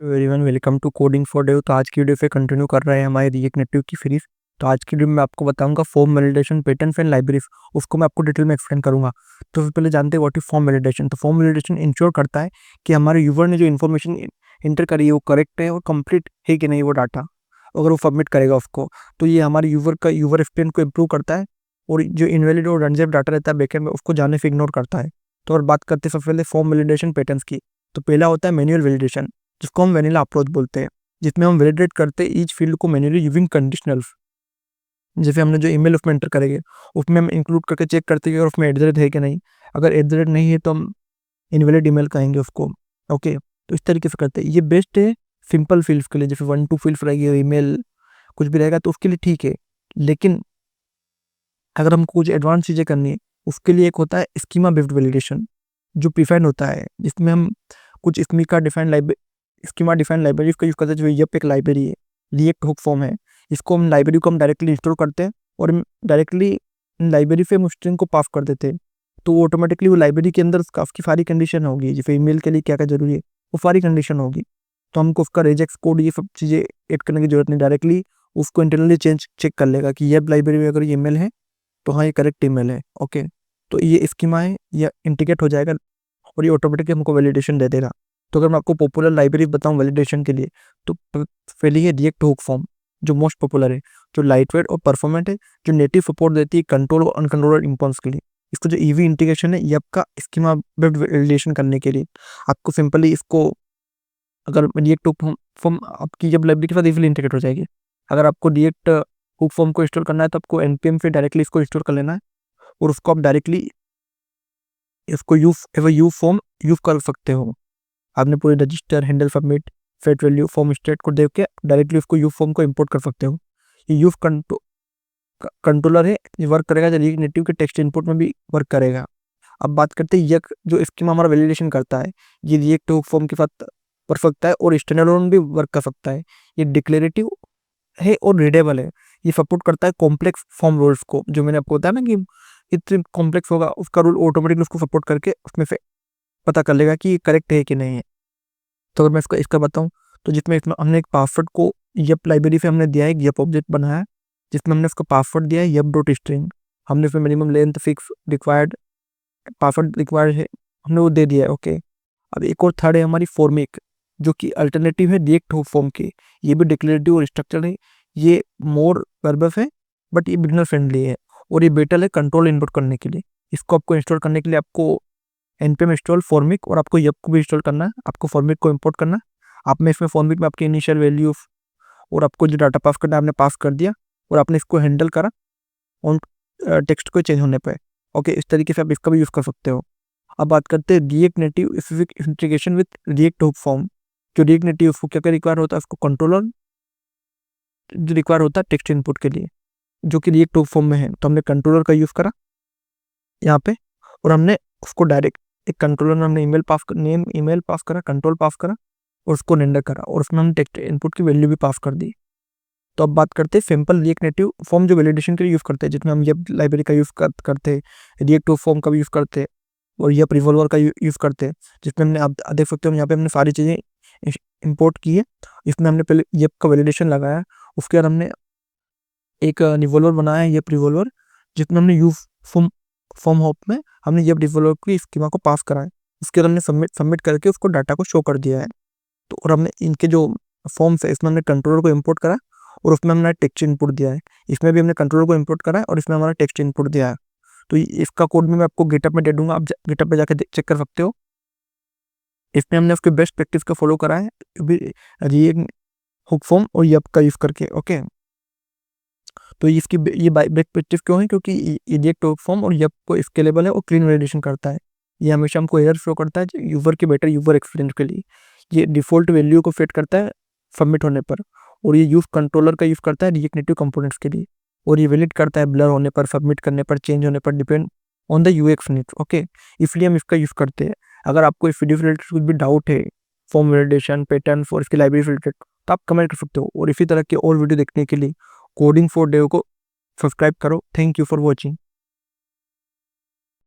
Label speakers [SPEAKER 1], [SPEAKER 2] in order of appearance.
[SPEAKER 1] Everyone welcome to coding for dev. तो आज की वीडियो पे कंटिन्यू कर रहे हैं हमारे रिएक्ट नेटिव की सीरीज। तो आज की वीडियो में मैं आपको बताऊंगा form validation patterns and libraries. उसको मैं आपको डिटेल में एक्सप्लेन करूंगा। तो सबसे पहले जानते हैं व्हाट इज फॉर्म वैलिडेशन। तो फॉर्म वैलिडेशन इंश्योर करता है कि हमारे यूजर ने जो इन्फॉर्मेशन इंटर करी है वो करेक्ट है और कंप्लीट है कि नहीं वो डाटा। अगर वो सबमिट करेगा उसको तो ये हमारे यूजर एक्सपीरियंस को इम्प्रूव करता है और जो इनवैलिड और अनसेफ डाटा रहता है बैकएंड में उसको जाने से इग्नोर करता है। तो और बात करते हैं सबसे पहले फॉर्म वैलिडेशन पैटर्न्स की। तो पहला होता है मैन्युअल वैलिडेशन, जिसको हम वैनिला अप्रोच बोलते हैं, जिसमें हम वैलिडेट करते हैं ईच फील्ड को मैन्युअली यूजिंग कंडीशनल्स। जैसे हमने जो ईमेल उसमें एंटर करेंगे उसमें हम इंक्लूड करके चेक करते हैं और उसमें एट है कि नहीं। अगर एट नहीं है तो हम इनवैलिड ईमेल कहेंगे उसको। ओके, तो इस तरीके से करते हैं। ये बेस्ट है सिंपल फील्ड्स के लिए, जैसे 1-2 फील्ड्स रहेगी, ईमेल कुछ भी रहेगा तो उसके लिए ठीक है। लेकिन अगर हमको कुछ एडवांस चीज़ें करनी है उसके लिए एक होता है स्कीमा बेस्ड वैलिडेशन, जो प्रिफाइन होता है, जिसमें हम कुछ स्कीमा डिफाइन लाइब्रेरी का यूज़ करते हैं। जो यप एक लाइब्रेरी है, रिएक्ट हुक फॉर्म है, इसको हम लाइब्रेरी को हम डायरेक्टली इंस्टॉल करते हैं और हम डायरेक्टली लाइब्रेरी से हम स्ट्रिंग को पास कर देते हैं। तो ऑटोमेटिकली वो लाइब्रेरी के अंदर काफ़ी सारी कंडीशन होगी, जैसे ईमेल के लिए क्या क्या जरूरी है वो सारी कंडीशन होगी। तो हमको उसका रेजेक्स कोड ये सब चीज़ें ऐड करने की जरूरत नहीं, डायरेक्टली उसको इंटरनली चेक कर लेगा कि ये लाइब्रेरी में अगर ये ईमेल है तो हाँ ये करेक्ट ईमेल है। ओके, तो ये स्कीमा है, ये इंटीग्रेट हो जाएगा और ये ऑटोमेटिकली हमको वैलिडेशन दे देगा। तो अगर मैं आपको पॉपुलर लाइब्रेरी बताऊं वैलिडेशन के लिए, तो पहली है रिएक्ट हुक फॉर्म, जो मोस्ट पॉपुलर है, जो लाइट वेट और परफॉर्मेंट है, जो नेटिव सपोर्ट देती है कंट्रोल और अनकंट्रोल्ड इंपॉन्स के लिए। इसको जो ईवी इंटीग्रेशन है ये आपका स्कीमा बेस्ड वैलिडेशन करने के लिए आपको सिंपली इसको, अगर रिएक्ट हुक फॉर्म आपकी जब लाइब्रेरी के साथ इजीली इंटीग्रेट हो जाएगी। अगर आपको रिएक्ट हुक फॉर्म को इंस्टॉल करना है तो आपको npm से डायरेक्टली इसको इंस्टॉल कर लेना है और उसको आप डायरेक्टली इसको यू फॉर्म यूज कर सकते हो। आपने पूरे register, handle, submit, set value, form state को देख के डायरेक्टली उसको यू फॉर्म को इंपोर्ट कर सकते हो। ये यूज कंट्रोलर है, ये वर्क करेगा जो रिएक्ट नेटिव के टेक्स्ट इनपुट में भी वर्क करेगा। अब बात करते हैं ये जो स्कीमा हमारा वैलिडेशन करता है, ये रिएक्ट हुक फॉर्म के साथ कर सकता है और स्टैंडअलोन भी वर्क कर सकता है। ये डिक्लेरेटिव है और रीडेबल है। ये सपोर्ट करता है कॉम्प्लेक्स फॉर्म रूल्स को, जो मैंने आपको बताया ना कि इतने कॉम्प्लेक्स होगा उसका रूल ऑटोमेटिकली उसको सपोर्ट करके उसमें से पता कर लेगा कि ये करेक्ट है कि नहीं है। तो अगर मैं इसका बताऊं, तो जिसमें इसमें हमने एक पासवर्ड को यप लाइब्रेरी से हमने दिया है, एक यप ऑब्जेक्ट बनाया है जिसमें हमने उसका पासवर्ड दिया है यप डॉट स्ट्रिंग। हमने उसमें minimum length fix required password required है, हमने वो दे दिया है। ओके, अब एक और थर्ड है हमारी फॉर्मिक, जो कि अल्टरनेटिव है रिएक्ट हुक फॉर्म की। ये भी डिक्लेरेटिव और स्ट्रक्चर है, ये मोर वर्बस है बट ये बिगनर फ्रेंडली है और ये बेटर है कंट्रोल इनपुट करने के लिए। इसको आपको इंस्टॉल करने के लिए आपको npm इंस्टॉल फॉर्मिक और आपको यप को भी इंस्टॉल करना है। आपको फॉर्मिक को इंपोर्ट करना है। आप में इसमें फॉर्मिक में आपकी इनिशियल वैल्यू और आपको जो डाटा पास करना है आपने पास कर दिया और आपने इसको हैंडल करा ऑन टेक्स्ट को चेंज होने पर। ओके, इस तरीके से आप इसका भी यूज़ कर सकते हो। अब बात करते हैं react native specific integration with react hook form. जो रिएक्ट नेटिव उसको क्या क्या रिक्वायर होता है, उसको कंट्रोलर जो रिक्वायर होता है टेक्स्ट इनपुट के लिए, जो कि रिएक्ट हुक फॉर्म में है। तो हमने कंट्रोलर का यूज़ करा यहाँ पे और हमने उसको डायरेक्ट एक कंट्रोलर में हमने नेम ईमेल पास करा, कंट्रोल पास करा और उसको रेंडर करा और उसमें हमने टेक्स्ट इनपुट की वैल्यू भी पास कर दी। तो अब बात करते हैं सिंपल रिएक्ट नेटिव फॉर्म जो वैलिडेशन के लिए यूज़ करते हैं, जिसमें हम ये लाइब्रेरी का यूज़ करते हैं, रिएक्ट हुक फॉर्म का भी यूज़ करते हैं और यप रिवॉल्वर का यूज़ करते हैं, जिसमें हमने आप देख सकते हो यहाँ पे हमने सारी चीज़ें इंपोर्ट की है। इसमें हमने पहले यप का वैलिडेशन लगाया, उसके बाद हमने एक रिवॉल्वर बनाया है यप रिवॉल्वर, जिसमें हमने यू फॉर्म होप में हमने यप रिवॉल्वर की स्कीमा को पास करा है। उसके बाद हमने सबमिट करके उसको डाटा को शो कर दिया है। तो और हमने इनके जो फॉर्म्स है इसमें हमने कंट्रोलर को इम्पोर्ट करा और उसमें हमने टेक्स्ट इनपुट दिया है। इसमें भी हमने कंट्रोलर को इम्पोर्ट करा है और इसमें हमारा टेक्स्ट इनपुट दिया है। तो इसका कोड भी मैं आपको गिटअप में दे दूंगा, आप गिटअप पे जाके चेक कर सकते हो। इसमें हमने उसके बेस्ट प्रैक्टिस का फॉलो करा है, रिएक्ट हुक फॉर्म और यप का यूज़ करके। ओके, तो इसकी ये बेस्ट प्रैक्टिस क्यों है, क्योंकि रिएक्ट हुक फॉर्म और यप को स्केलेबल है और क्लीन वैलिडेशन करता है। ये हमेशा हमको एरर शो करता है यूज़र के बेटर यूज़र एक्सपीरियंस के लिए। ये डिफ़ॉल्ट वैल्यू को सेट करता है सबमिट होने पर और ये यूज़ कंट्रोलर का यूज़ करता है रिएक्ट नेटिव कंपोनेंट्स के लिए और ये वैलिड करता है ब्लर होने पर, सबमिट करने पर, चेंज होने पर, depend on the UX needs. Okay, इसलिए हम इसका यूज़ करते हैं। अगर आपको इस वीडियो से रिलेटेड कुछ भी डाउट है, फॉर्म वैलिडेशन पैटर्न और इसकी लाइब्रेरी से रिलेटेड, तो आप कमेंट कर सकते हो और इसी तरह के और वीडियो देखने के लिए कोडिंग फॉर डेव को सब्सक्राइब करो। Thank you for watching.